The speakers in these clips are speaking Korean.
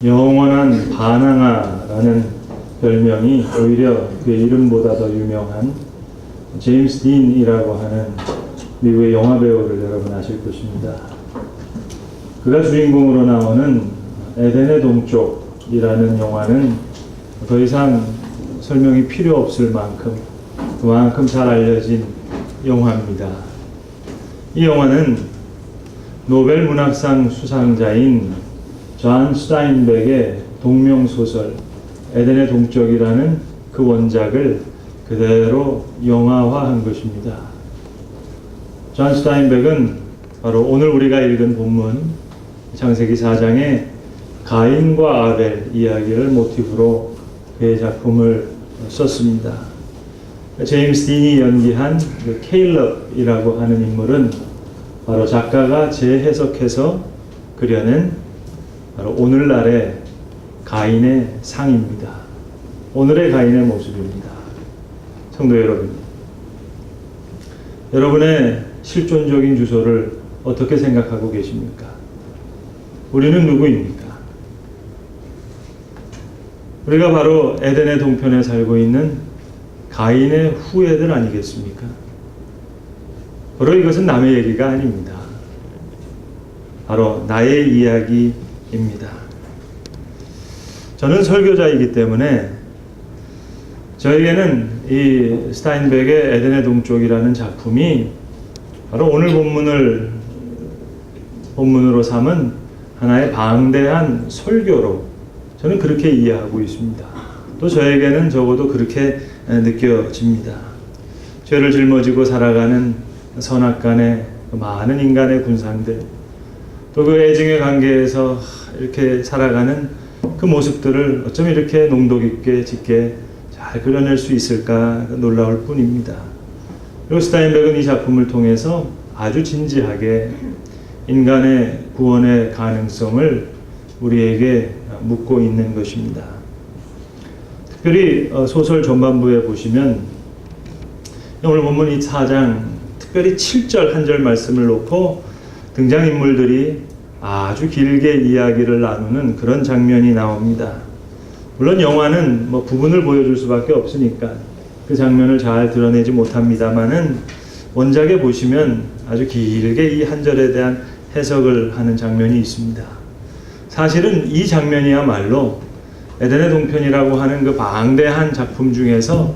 영원한 바나나라는 별명이 오히려 그의 이름보다 더 유명한 제임스 딘이라고 하는 미국의 영화배우를 여러분 아실 것입니다. 그가 주인공으로 나오는 에덴의 동쪽이라는 영화는 더 이상 설명이 필요 없을 만큼 그만큼 잘 알려진 영화입니다. 이 영화는 노벨 문학상 수상자인 존 스타인백의 동명소설 에덴의 동쪽이라는 그 원작을 그대로 영화화한 것입니다. 존 스타인백은 바로 오늘 우리가 읽은 본문 창세기 4장의 가인과 아벨 이야기를 모티브로 그의 작품을 썼습니다. 제임스 딘이 연기한 그 케일럽이라고 하는 인물은 바로 작가가 재해석해서 그려낸 바로 오늘날의 가인의 상입니다. 오늘의 가인의 모습입니다. 성도 여러분, 여러분의 실존적인 주소를 어떻게 생각하고 계십니까? 우리는 누구입니까? 우리가 바로 에덴의 동편에 살고 있는 가인의 후예들 아니겠습니까? 바로 이것은 남의 얘기가 아닙니다. 바로 나의 이야기입니다. 저는 설교자이기 때문에 저에게는 이 스타인백의 에덴의 동쪽이라는 작품이 바로 오늘 본문으로 삼은 하나의 방대한 설교로 저는 그렇게 이해하고 있습니다. 또 저에게는 적어도 그렇게 느껴집니다. 죄를 짊어지고 살아가는 선악간의 많은 인간의 군상들, 또 그 애증의 관계에서 이렇게 살아가는 그 모습들을 어쩜 이렇게 농도 깊게 짙게 잘 그려낼 수 있을까 놀라울 뿐입니다. 그리고 스타인백은 이 작품을 통해서 아주 진지하게 인간의 구원의 가능성을 우리에게 묻고 있는 것입니다. 특별히 소설 전반부에 보시면 오늘 본문 이 4장 특별히 7절 한 절 말씀을 놓고 등장인물들이 아주 길게 이야기를 나누는 그런 장면이 나옵니다. 물론 영화는 부분을 보여줄 수밖에 없으니까 그 장면을 잘 드러내지 못합니다만은 원작에 보시면 아주 길게 이 한 절에 대한 해석을 하는 장면이 있습니다. 사실은 이 장면이야말로 에덴의 동편이라고 하는 그 방대한 작품 중에서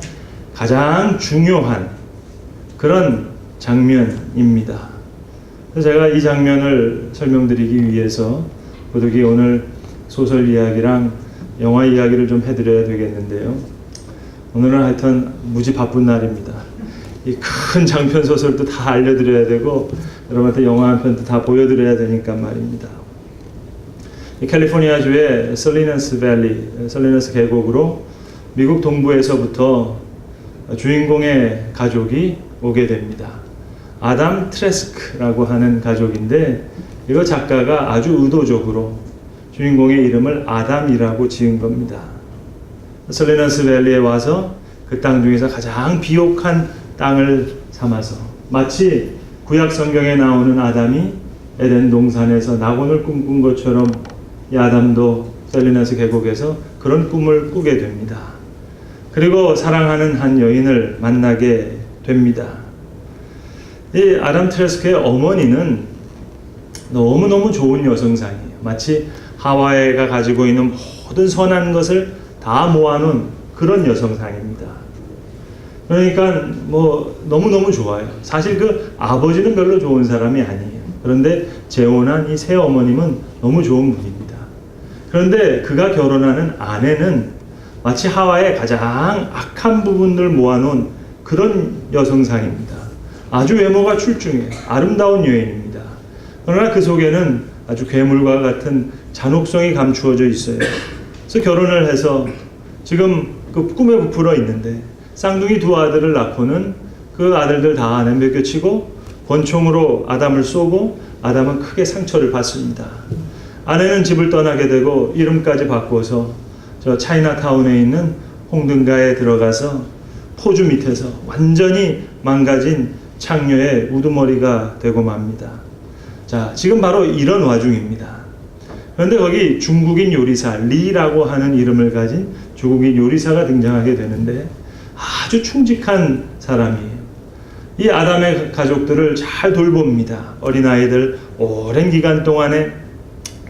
가장 중요한 그런 장면입니다. 그래서 제가 이 장면을 설명드리기 위해서 도둑이 오늘 소설 이야기랑 영화 이야기를 좀 해드려야 되겠는데요. 오늘은 하여튼 무지 바쁜 날입니다. 이 큰 장편 소설도 다 알려드려야 되고 여러분한테 영화 한 편도 다 보여드려야 되니까 말입니다. 이 캘리포니아주의 설리너스 계곡으로 미국 동부에서부터 주인공의 가족이 오게 됩니다. 아담 트레스크라고 하는 가족인데 이거 작가가 아주 의도적으로 주인공의 이름을 아담이라고 지은 겁니다. 설리너스 밸리에 와서 그 땅 중에서 가장 비옥한 땅을 삼아서 마치 구약 성경에 나오는 아담이 에덴 동산에서 낙원을 꿈꾼 것처럼 이 아담도 설리너스 계곡에서 그런 꿈을 꾸게 됩니다. 그리고 사랑하는 한 여인을 만나게 됩니다. 이 아담 트레스크의 어머니는 너무너무 좋은 여성상이에요. 마치 하와이가 가지고 있는 모든 선한 것을 다 모아놓은 그런 여성상입니다. 그러니까 너무너무 좋아요. 사실 그 아버지는 별로 좋은 사람이 아니에요. 그런데 재혼한 이 새어머님은 너무 좋은 분입니다. 그런데 그가 결혼하는 아내는 마치 하와이의 가장 악한 부분들 모아놓은 그런 여성상입니다. 아주 외모가 출중해요. 아름다운 여인입니다. 그러나 그 속에는 아주 괴물과 같은 잔혹성이 감추어져 있어요. 그래서 결혼을 해서 지금 그 꿈에 부풀어 있는데 쌍둥이 두 아들을 낳고는 그 아들들 다 내쫓기고 권총으로 아담을 쏘고 아담은 크게 상처를 받습니다. 아내는 집을 떠나게 되고 이름까지 바꿔서 저 차이나타운에 있는 홍등가에 들어가서 포주 밑에서 완전히 망가진 창녀의 우두머리가 되고 맙니다. 자, 지금 바로 이런 와중입니다. 그런데 거기 중국인 요리사 리라고 하는 이름을 가진 중국인 요리사가 등장하게 되는데 아주 충직한 사람이에요. 이 아담의 가족들을 잘 돌봅니다. 어린아이들 오랜 기간 동안에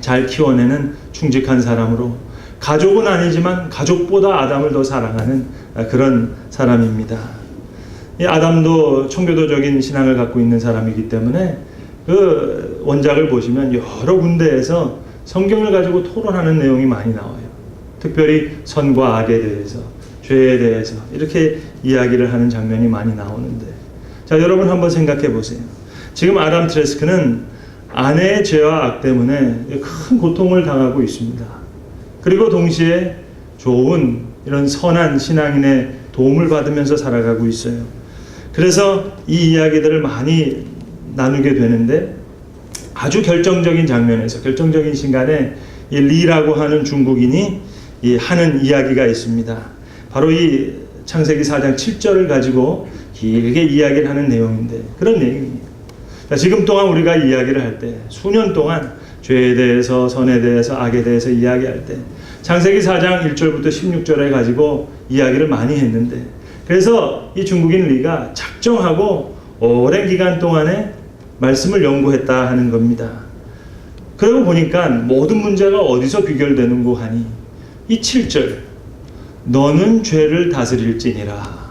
잘 키워내는 충직한 사람으로, 가족은 아니지만 가족보다 아담을 더 사랑하는 그런 사람입니다. 이 아담도 청교도적인 신앙을 갖고 있는 사람이기 때문에 그 원작을 보시면 여러 군데에서 성경을 가지고 토론하는 내용이 많이 나와요. 특별히 선과 악에 대해서, 죄에 대해서 이렇게 이야기를 하는 장면이 많이 나오는데, 자, 여러분 한번 생각해 보세요. 지금 아담 트레스크는 아내의 죄와 악 때문에 큰 고통을 당하고 있습니다. 그리고 동시에 좋은 이런 선한 신앙인의 도움을 받으면서 살아가고 있어요. 그래서 이 이야기들을 많이 나누게 되는데, 아주 결정적인 장면에서, 결정적인 시간에 이 리라고 하는 중국인이 하는 이야기가 있습니다. 바로 이 창세기 4장 7절을 가지고 길게 이야기를 하는 내용인데, 그런 내용입니다. 지금 동안 우리가 이야기를 할 때, 수년 동안 죄에 대해서, 선에 대해서, 악에 대해서 이야기할 때 창세기 4장 1절부터 16절에 가지고 이야기를 많이 했는데, 그래서 이 중국인 리가 작정하고 오랜 기간 동안에 말씀을 연구했다 하는 겁니다. 그러고 보니까 모든 문제가 어디서 귀결되는고 하니 이 7절, 너는 죄를 다스릴지니라,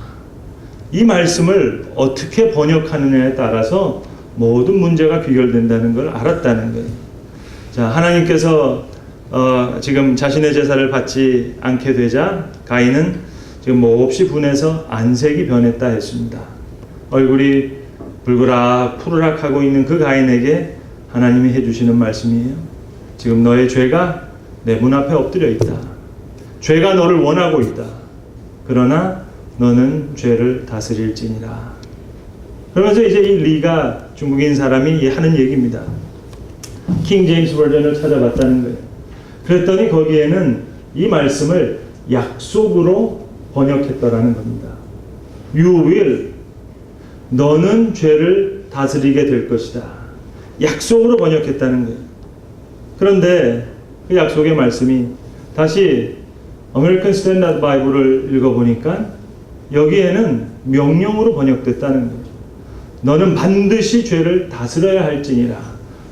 이 말씀을 어떻게 번역하느냐에 따라서 모든 문제가 귀결된다는 걸 알았다는 거예요. 자, 하나님께서 지금 자신의 제사를 받지 않게 되자 가인은 지금 몹시 분해서 안색이 변했다 했습니다. 얼굴이 불그락 푸르락 하고 있는 그 가인에게 하나님이 해주시는 말씀이에요. 지금 너의 죄가 내 문 앞에 엎드려 있다. 죄가 너를 원하고 있다. 그러나 너는 죄를 다스릴지니라. 그러면서 이제 이 리가, 중국인 사람이 하는 얘기입니다. 킹 제임스 버전을 찾아봤다는 거예요. 그랬더니 거기에는 이 말씀을 약속으로 번역했더라는 겁니다. You will, 너는 죄를 다스리게 될 것이다. 약속으로 번역했다는 거예요. 그런데 그 약속의 말씀이 다시 아메리칸 스탠다드 바이블을 읽어보니까 여기에는 명령으로 번역됐다는 거예요. 너는 반드시 죄를 다스려야 할지니라.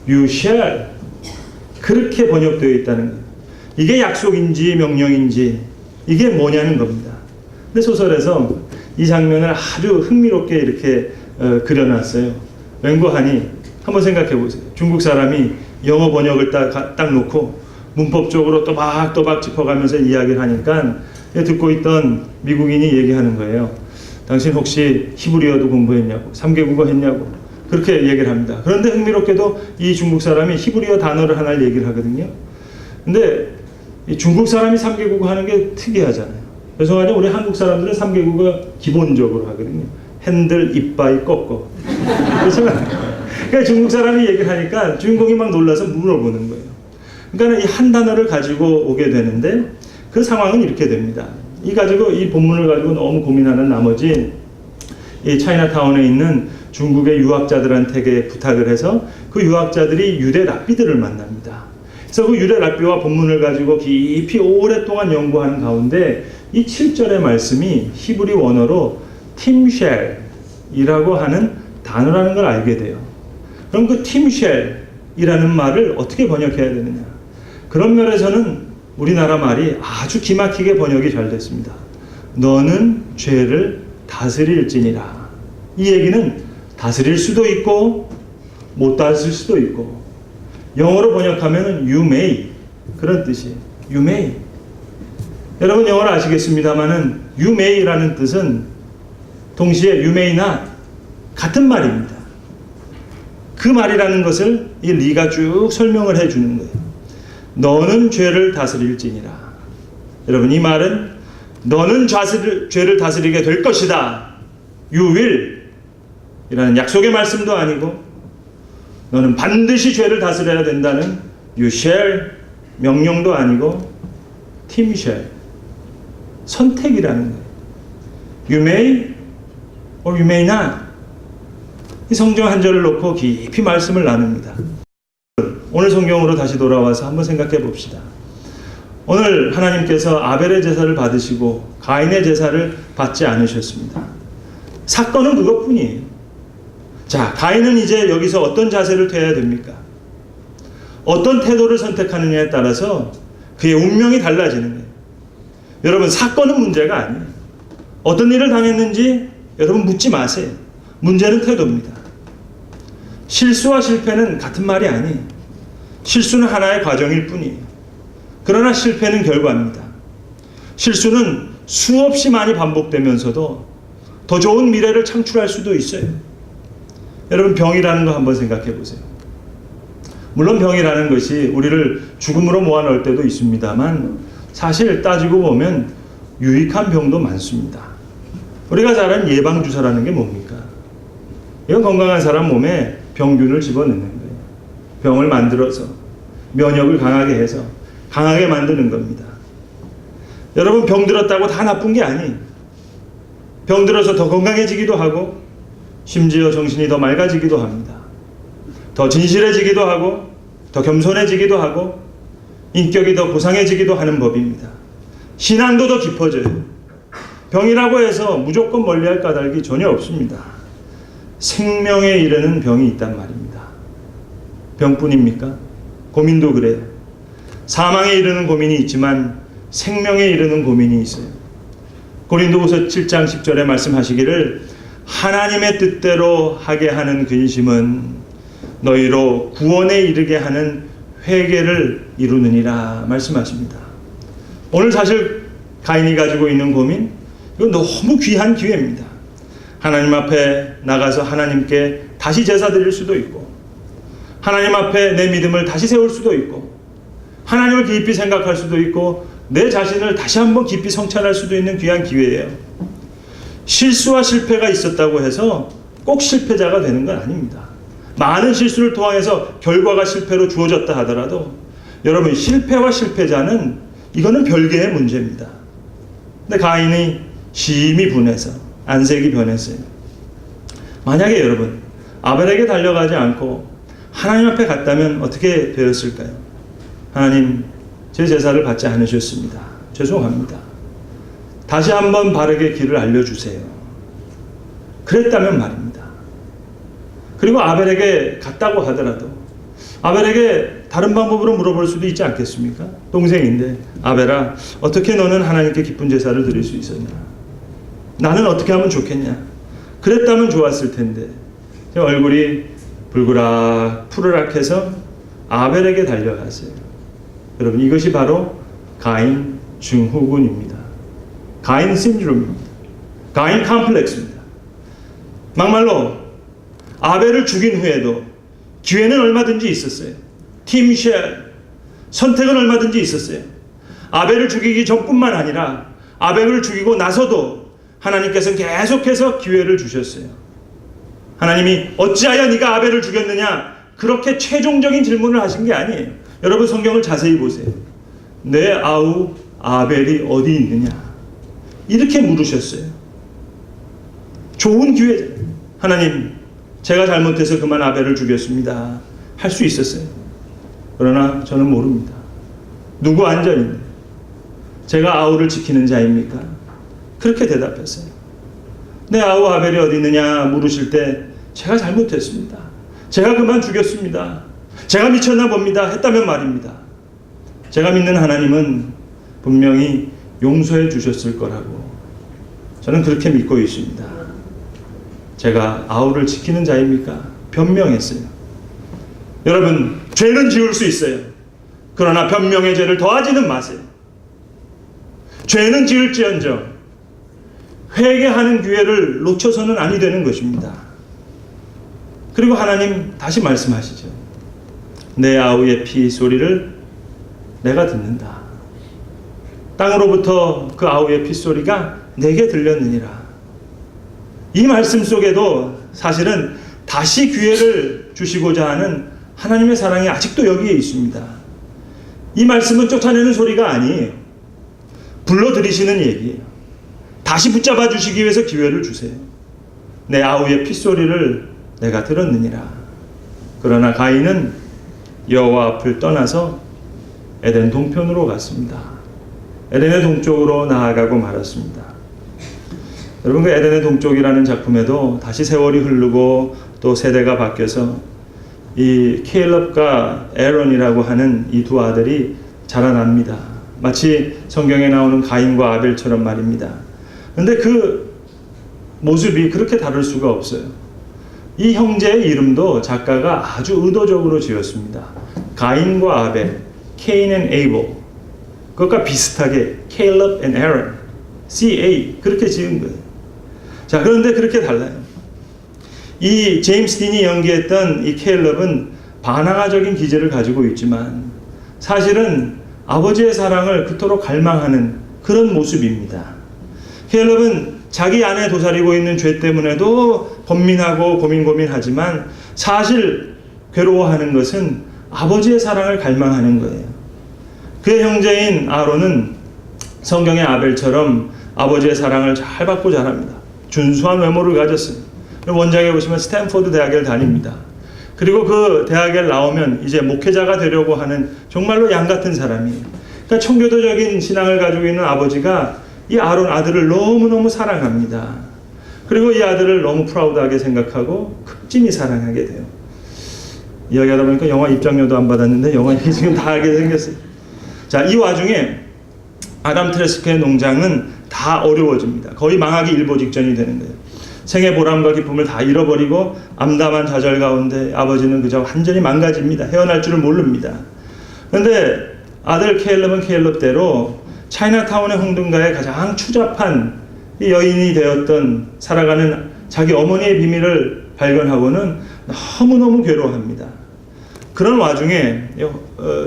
You shall. 그렇게 번역되어 있다는 거예요. 이게 약속인지 명령인지 이게 뭐냐는 겁니다. 근데 소설에서 이 장면을 아주 흥미롭게 이렇게 그려놨어요. 왠고하니 한번 생각해 보세요. 중국 사람이 영어 번역을 딱 놓고 문법적으로 또박또박 짚어가면서 이야기를 하니까 듣고 있던 미국인이 얘기하는 거예요. 당신 혹시 히브리어도 공부했냐고, 3개국어 했냐고, 그렇게 얘기를 합니다. 그런데 흥미롭게도 이 중국 사람이 히브리어 단어를 하나 얘기를 하거든요. 근데 이 중국 사람이 3개국어 하는 게 특이하잖아요. 죄송하지만 우리 한국 사람들은 3개국어 기본적으로 하거든요. 핸들, 이빠이, 꺾어. 그렇지만 그러니까 중국 사람이 얘기를 하니까 주인공이 막 놀라서 물어보는 거예요. 그러니까 이 한 단어를 가지고 오게 되는데 그 상황은 이렇게 됩니다. 이 본문을 가지고 너무 고민하는 나머지 이 차이나타운에 있는 중국의 유학자들한테 부탁을 해서 그 유학자들이 유대 랍비들을 만납니다. 그래서 그 유대 랍비와 본문을 가지고 깊이 오랫동안 연구하는 가운데 이 7절의 말씀이 히브리 원어로 팀쉘이라고 하는 단어라는 걸 알게 돼요. 그럼 그 팀쉘이라는 말을 어떻게 번역해야 되느냐? 그런 면에서는 우리나라 말이 아주 기막히게 번역이 잘 됐습니다. 너는 죄를 다스릴지니라. 이 얘기는 다스릴 수도 있고 못 다스릴 수도 있고, 영어로 번역하면 you may, 그런 뜻이에요. you may. 여러분 영어를 아시겠습니다만은 you may라는 뜻은 동시에 you may not 같은 말입니다. 그 말이라는 것을 이 리가 쭉 설명을 해주는 거예요. 너는 죄를 다스릴지니라. 여러분 이 말은 너는 죄를 다스리게 될 것이다. You will 이라는 약속의 말씀도 아니고, 너는 반드시 죄를 다스려야 된다는 you shall 명령도 아니고, team shall 선택이라는 거예요. You may or you may not. 이 성경 한 절을 놓고 깊이 말씀을 나눕니다. 오늘 성경으로 다시 돌아와서 한번 생각해 봅시다. 오늘 하나님께서 아벨의 제사를 받으시고 가인의 제사를 받지 않으셨습니다. 사건은 그것뿐이에요. 자, 가인은 이제 여기서 어떤 자세를 취해야 됩니까? 어떤 태도를 선택하느냐에 따라서 그의 운명이 달라지는 거예요. 여러분, 사건은 문제가 아니에요. 어떤 일을 당했는지 여러분 묻지 마세요. 문제는 태도입니다. 실수와 실패는 같은 말이 아니에요. 실수는 하나의 과정일 뿐이에요. 그러나 실패는 결과입니다. 실수는 수없이 많이 반복되면서도 더 좋은 미래를 창출할 수도 있어요. 여러분, 병이라는 거 한번 생각해 보세요. 물론 병이라는 것이 우리를 죽음으로 모아넣을 때도 있습니다만 사실 따지고 보면 유익한 병도 많습니다. 우리가 잘 아는 예방주사라는 게 뭡니까? 이건 건강한 사람 몸에 병균을 집어넣는 거예요. 병을 만들어서 면역을 강하게 해서 강하게 만드는 겁니다. 여러분, 병 들었다고 다 나쁜 게 아니에요. 병 들어서 더 건강해지기도 하고 심지어 정신이 더 맑아지기도 합니다. 더 진실해지기도 하고 더 겸손해지기도 하고 인격이 더 고상해지기도 하는 법입니다. 신앙도 더 깊어져요. 병이라고 해서 무조건 멀리할 까닭이 전혀 없습니다. 생명에 이르는 병이 있단 말입니다. 병뿐입니까? 고민도 그래요. 사망에 이르는 고민이 있지만 생명에 이르는 고민이 있어요. 고린도후서 7장 10절에 말씀하시기를 하나님의 뜻대로 하게 하는 근심은 너희로 구원에 이르게 하는 회개를 이루느니라 말씀하십니다. 오늘 사실 가인이 가지고 있는 고민, 이건 너무 귀한 기회입니다. 하나님 앞에 나가서 하나님께 다시 제사 드릴 수도 있고 하나님 앞에 내 믿음을 다시 세울 수도 있고 하나님을 깊이 생각할 수도 있고 내 자신을 다시 한번 깊이 성찰할 수도 있는 귀한 기회예요. 실수와 실패가 있었다고 해서 꼭 실패자가 되는 건 아닙니다. 많은 실수를 통해서 결과가 실패로 주어졌다 하더라도 여러분, 실패와 실패자는 이거는 별개의 문제입니다. 근데 가인이 심히 분해서 안색이 변했어요. 만약에 여러분 아벨에게 달려가지 않고 하나님 앞에 갔다면 어떻게 되었을까요? 하나님, 제 제사를 받지 않으셨습니다. 죄송합니다. 다시 한번 바르게 길을 알려주세요. 그랬다면 말입니다. 그리고 아벨에게 갔다고 하더라도 아벨에게 다른 방법으로 물어볼 수도 있지 않겠습니까? 동생인데, 아벨아, 어떻게 너는 하나님께 기쁜 제사를 드릴 수 있었냐? 나는 어떻게 하면 좋겠냐? 그랬다면 좋았을 텐데 제 얼굴이 불그락 푸르락해서 아벨에게 달려갔어요. 여러분, 이것이 바로 가인 증후군입니다. 가인 신드롬입니다. 가인 컴플렉스입니다. 막말로 아벨을 죽인 후에도 기회는 얼마든지 있었어요. 팀 쉘, 선택은 얼마든지 있었어요. 아벨을 죽이기 전뿐만 아니라 아벨을 죽이고 나서도 하나님께서는 계속해서 기회를 주셨어요. 하나님이 어찌하여 네가 아벨을 죽였느냐, 그렇게 최종적인 질문을 하신 게 아니에요. 여러분, 성경을 자세히 보세요. 내 아우 아벨이 어디 있느냐, 이렇게 물으셨어요. 좋은 기회죠. 하나님, 제가 잘못해서 그만 아벨을 죽였습니다. 할 수 있었어요. 그러나 저는 모릅니다. 누구 안전인데 제가 아우를 지키는 자입니까? 그렇게 대답했어요. 내 아우 아벨이 어디 있느냐 물으실 때 제가 잘못했습니다. 제가 그만 죽였습니다. 제가 미쳤나 봅니다. 했다면 말입니다. 제가 믿는 하나님은 분명히 용서해 주셨을 거라고 저는 그렇게 믿고 있습니다. 제가 아우를 지키는 자입니까? 변명했어요. 여러분, 죄는 지을 수 있어요. 그러나 변명의 죄를 더하지는 마세요. 죄는 지을지언정 회개하는 기회를 놓쳐서는 아니 되는 것입니다. 그리고 하나님 다시 말씀하시죠. 내 아우의 피 소리를 내가 듣는다. 땅으로부터 그 아우의 피 소리가 내게 들렸느니라. 이 말씀 속에도 사실은 다시 기회를 주시고자 하는 하나님의 사랑이 아직도 여기에 있습니다. 이 말씀은 쫓아내는 소리가 아니에요. 불러들이시는 얘기예요. 다시 붙잡아 주시기 위해서 기회를 주세요. 내 아우의 핏소리를 내가 들었느니라. 그러나 가인은 여호와 앞을 떠나서 에덴 동편으로 갔습니다. 에덴의 동쪽으로 나아가고 말았습니다. 여러분, 그 에덴의 동쪽이라는 작품에도 다시 세월이 흐르고 또 세대가 바뀌어서 이 케일럽과 에론이라고 하는 이 두 아들이 자라납니다. 마치 성경에 나오는 가인과 아벨처럼 말입니다. 그런데 그 모습이 그렇게 다를 수가 없어요. 이 형제의 이름도 작가가 아주 의도적으로 지었습니다. 가인과 아벨, Cain and Abel, 그것과 비슷하게 Caleb and Aaron, CA, 그렇게 지은 거예요. 자, 그런데 그렇게 달라요. 이 제임스 딘이 연기했던 이 케일럽은 반항아적인 기질을 가지고 있지만 사실은 아버지의 사랑을 그토록 갈망하는 그런 모습입니다. 케일럽은 자기 안에 도사리고 있는 죄 때문에도 번민하고 고민하지만 사실 괴로워하는 것은 아버지의 사랑을 갈망하는 거예요. 그의 형제인 아론은 성경의 아벨처럼 아버지의 사랑을 잘 받고 자랍니다. 준수한 외모를 가졌어요. 원장에 보시면 스탠포드 대학을 다닙니다. 그리고 그 대학에 나오면 이제 목회자가 되려고 하는 정말로 양 같은 사람이에요. 그러니까 청교도적인 신앙을 가지고 있는 아버지가 이 아론 아들을 너무너무 사랑합니다. 그리고 이 아들을 너무 프라우드하게 생각하고 극진히 사랑하게 돼요. 이야기하다 보니까 영화 입장료도 안 받았는데 영화 얘기 지금 다 하게 생겼어요. 자, 이 와중에 아담 트레스크의 농장은 다 어려워집니다. 거의 망하기 일보 직전이 되는 거예요. 생의 보람과 기쁨을 다 잃어버리고 암담한 좌절 가운데 아버지는 그저 완전히 망가집니다. 헤어날 줄을 모릅니다. 그런데 아들 케일럽은 케일럽대로 차이나타운의 홍등가에 가장 추잡한 이 여인이 되었던 살아가는 자기 어머니의 비밀을 발견하고는 너무너무 괴로워합니다. 그런 와중에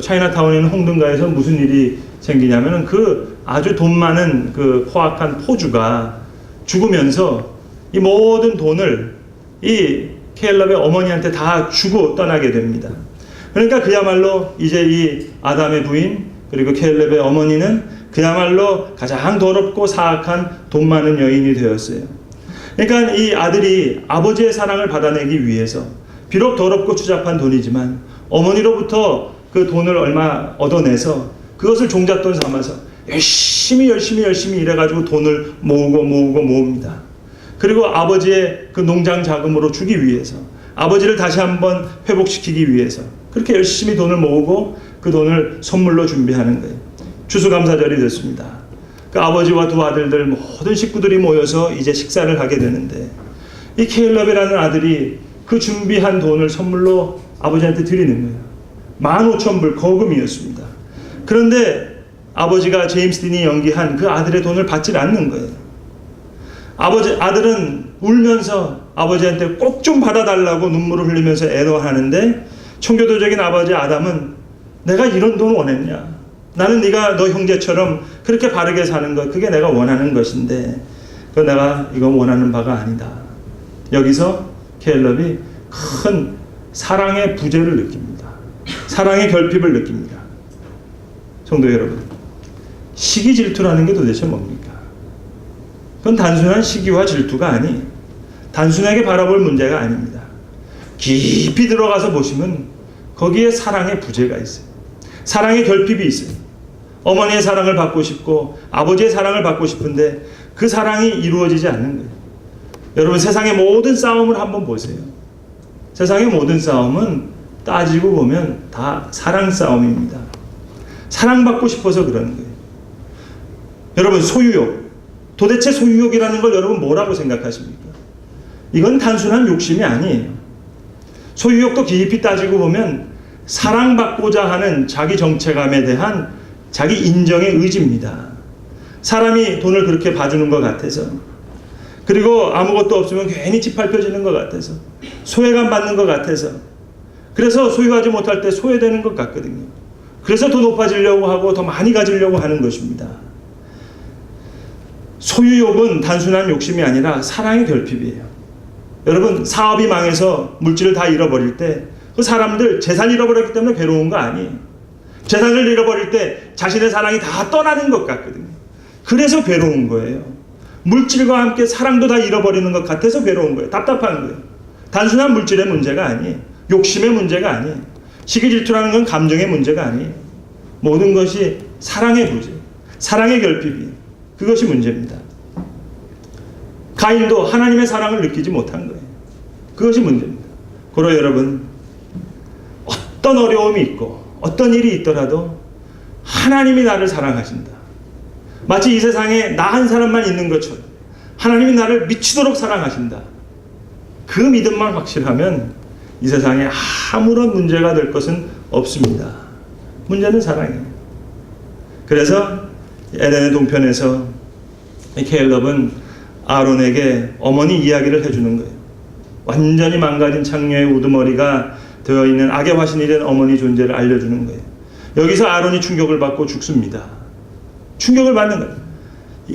차이나타운에 있는 홍등가에서 무슨 일이 생기냐면 그 아주 돈 많은 그 포악한 포주가 죽으면서 이 모든 돈을 이 케일럽의 어머니한테 다 주고 떠나게 됩니다. 그러니까 그야말로 이제 이 아담의 부인 그리고 케일럽의 어머니는 그야말로 가장 더럽고 사악한 돈 많은 여인이 되었어요. 그러니까 이 아들이 아버지의 사랑을 받아내기 위해서 비록 더럽고 추잡한 돈이지만 어머니로부터 그 돈을 얼마 얻어내서 그것을 종잣돈 삼아서 열심히 일해가지고 돈을 모읍니다. 그리고 아버지의 그 농장 자금으로 주기 위해서 아버지를 다시 한번 회복시키기 위해서 그렇게 열심히 돈을 모으고 그 돈을 선물로 준비하는 거예요. 추수감사절이 됐습니다. 그 아버지와 두 아들들 모든 식구들이 모여서 이제 식사를 하게 되는데 이 케일럽이라는 아들이 그 준비한 돈을 선물로 아버지한테 드리는 거예요. 15,000불 거금이었습니다. 그런데 아버지가 제임스 딘이 연기한 그 아들의 돈을 받질 않는 거예요. 아들은 울면서 아버지한테 꼭 좀 받아달라고 눈물을 흘리면서 애도하는데 청교도적인 아버지 아담은 내가 이런 돈 원했냐? 나는 네가 너 형제처럼 그렇게 바르게 사는 것 그게 내가 원하는 것인데 그 내가 이거 원하는 바가 아니다. 여기서 케일럽이 큰 사랑의 부재를 느낍니다. 사랑의 결핍을 느낍니다. 성도 여러분, 시기 질투라는 게 도대체 뭡니까? 그건 단순한 시기와 질투가 아니에요. 단순하게 바라볼 문제가 아닙니다. 깊이 들어가서 보시면 거기에 사랑의 부재가 있어요. 사랑의 결핍이 있어요. 어머니의 사랑을 받고 싶고 아버지의 사랑을 받고 싶은데 그 사랑이 이루어지지 않는 거예요. 여러분, 세상의 모든 싸움을 한번 보세요. 세상의 모든 싸움은 따지고 보면 다 사랑 싸움입니다. 사랑받고 싶어서 그러는 거예요. 여러분, 소유욕. 도대체 소유욕이라는 걸 여러분 뭐라고 생각하십니까? 이건 단순한 욕심이 아니에요. 소유욕도 깊이 따지고 보면 사랑받고자 하는 자기 정체감에 대한 자기 인정의 의지입니다. 사람이 돈을 그렇게 봐주는 것 같아서, 그리고 아무것도 없으면 괜히 짓밟혀지는 것 같아서, 소외감 받는 것 같아서, 그래서 소유하지 못할 때 소외되는 것 같거든요. 그래서 더 높아지려고 하고 더 많이 가지려고 하는 것입니다. 소유욕은 단순한 욕심이 아니라 사랑의 결핍이에요. 여러분, 사업이 망해서 물질을 다 잃어버릴 때 그 사람들 재산 잃어버렸기 때문에 괴로운 거 아니에요. 재산을 잃어버릴 때 자신의 사랑이 다 떠나는 것 같거든요. 그래서 괴로운 거예요. 물질과 함께 사랑도 다 잃어버리는 것 같아서 괴로운 거예요. 답답한 거예요. 단순한 물질의 문제가 아니에요. 욕심의 문제가 아니에요. 시기 질투라는 건 감정의 문제가 아니에요. 모든 것이 사랑의 부재, 사랑의 결핍이 그것이 문제입니다. 가인도 하나님의 사랑을 느끼지 못한 거예요. 그것이 문제입니다. 그러 여러분, 어떤 어려움이 있고 어떤 일이 있더라도 하나님이 나를 사랑하신다. 마치 이 세상에 나 한 사람만 있는 것처럼 하나님이 나를 미치도록 사랑하신다. 그 믿음만 확실하면 이 세상에 아무런 문제가 될 것은 없습니다. 문제는 사랑이에요. 그래서 에덴의 동편에서 케일럽은 아론에게 어머니 이야기를 해주는 거예요. 완전히 망가진 창녀의 우두머리가 되어 있는 악의 화신이 된 어머니 존재를 알려주는 거예요. 여기서 아론이 충격을 받고 죽습니다. 충격을 받는 거예요.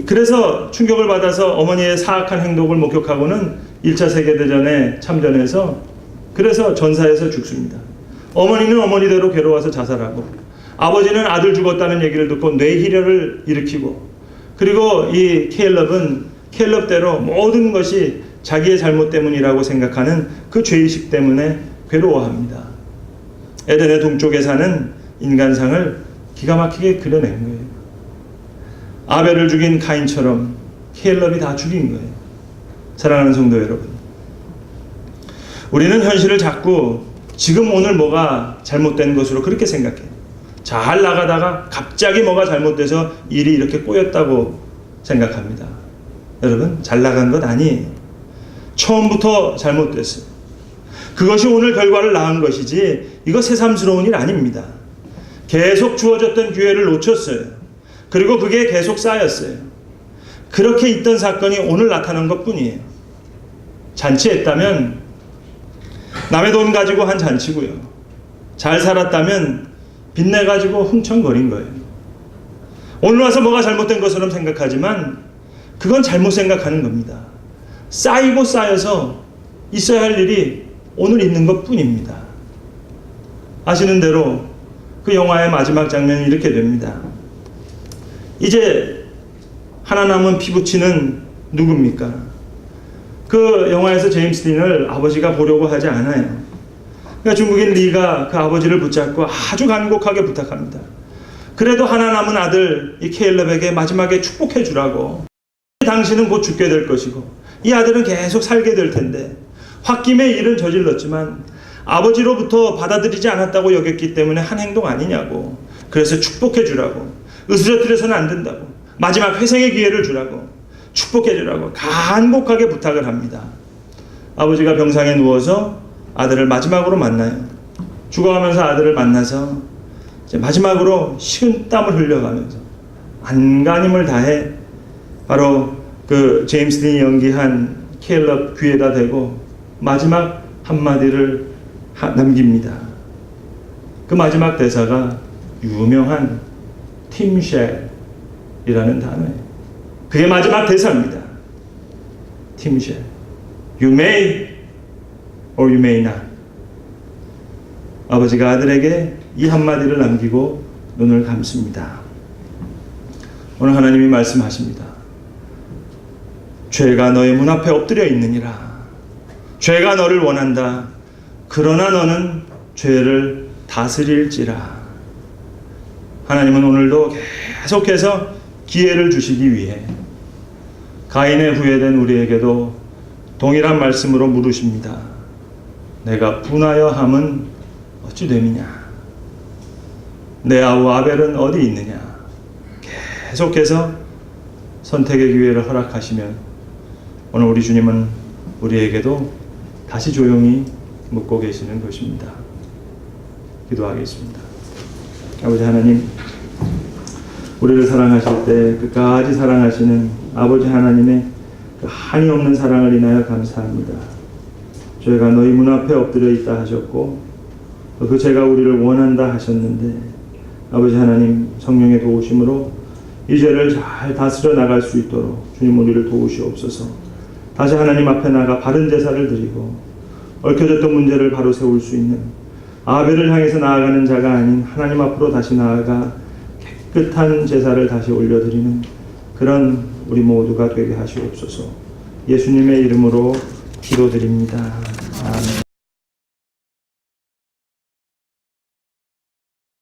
그래서 충격을 받아서 어머니의 사악한 행동을 목격하고는 1차 세계대전에 참전해서 그래서 전사에서 죽습니다. 어머니는 어머니대로 괴로워서 자살하고 아버지는 아들 죽었다는 얘기를 듣고 뇌희련을 일으키고 그리고 이 케일럽은 케일럽대로 모든 것이 자기의 잘못 때문이라고 생각하는 그 죄의식 때문에 괴로워합니다. 에덴의 동쪽에 사는 인간상을 기가 막히게 그려낸 거예요. 아벨을 죽인 가인처럼 케일럽이 다 죽인 거예요. 사랑하는 성도 여러분, 우리는 현실을 자꾸 지금 오늘 뭐가 잘못된 것으로 그렇게 생각해요. 잘 나가다가 갑자기 뭐가 잘못돼서 일이 이렇게 꼬였다고 생각합니다. 여러분, 잘 나간 것 아니에요. 처음부터 잘못됐어요. 그것이 오늘 결과를 낳은 것이지 이거 새삼스러운 일 아닙니다. 계속 주어졌던 기회를 놓쳤어요. 그리고 그게 계속 쌓였어요. 그렇게 있던 사건이 오늘 나타난 것뿐이에요. 잔치했다면 남의 돈 가지고 한 잔치고요. 잘 살았다면 빚내 가지고 흥청거린 거예요. 오늘 와서 뭐가 잘못된 것처럼 생각하지만 그건 잘못 생각하는 겁니다. 쌓이고 쌓여서 있어야 할 일이 오늘 있는 것뿐입니다. 아시는 대로 그 영화의 마지막 장면이 이렇게 됩니다. 이제 하나 남은 피부치는 누굽니까? 그 영화에서 제임스 딘을 아버지가 보려고 하지 않아요. 그러니까 중국인 리가 그 아버지를 붙잡고 아주 간곡하게 부탁합니다. 그래도 하나 남은 아들 이 케일럽에게 마지막에 축복해 주라고. 당신은 곧 죽게 될 것이고 이 아들은 계속 살게 될 텐데 홧김에 일은 저질렀지만 아버지로부터 받아들이지 않았다고 여겼기 때문에 한 행동 아니냐고. 그래서 축복해 주라고. 으스러뜨려서는 안 된다고. 마지막 회생의 기회를 주라고. 축복해 주라고 간곡하게 부탁을 합니다. 아버지가 병상에 누워서 아들을 마지막으로 만나요. 죽어가면서 아들을 만나서 이제 마지막으로 식은땀을 흘려가면서 안간힘을 다해 바로 그 제임스 딘이 연기한 케일럽 귀에다 대고 마지막 한마디를 남깁니다. 그 마지막 대사가 유명한 팀쉘이라는 단어예요. 그게 마지막 대사입니다. 팀쉘. You may or you may not. 아버지가 아들에게 이 한마디를 남기고 눈을 감습니다. 오늘 하나님이 말씀하십니다. 죄가 너의 문 앞에 엎드려 있느니라. 죄가 너를 원한다. 그러나 너는 죄를 다스릴지라. 하나님은 오늘도 계속해서 기회를 주시기 위해 가인의 후회된 우리에게도 동일한 말씀으로 물으십니다. 내가 분하여 함은 어찌 됨이냐? 내 아우 아벨은 어디 있느냐? 계속해서 선택의 기회를 허락하시면 오늘 우리 주님은 우리에게도 다시 조용히 묻고 계시는 것입니다. 기도하겠습니다. 아버지 하나님, 우리를 사랑하실 때 끝까지 사랑하시는 아버지 하나님의 그 한이 없는 사랑을 인하여 감사합니다. 죄가 너희 문 앞에 엎드려 있다 하셨고 그 죄가 우리를 원한다 하셨는데 아버지 하나님 성령의 도우심으로 이 죄를 잘 다스려 나갈 수 있도록 주님 우리를 도우시옵소서. 다시 하나님 앞에 나가 바른 제사를 드리고 얽혀졌던 문제를 바로 세울 수 있는 아벨을 향해서 나아가는 자가 아닌 하나님 앞으로 다시 나아가 깨끗한 제사를 다시 올려드리는 그런 우리 모두가 되게 하시옵소서. 예수님의 이름으로 기도드립니다. 아멘.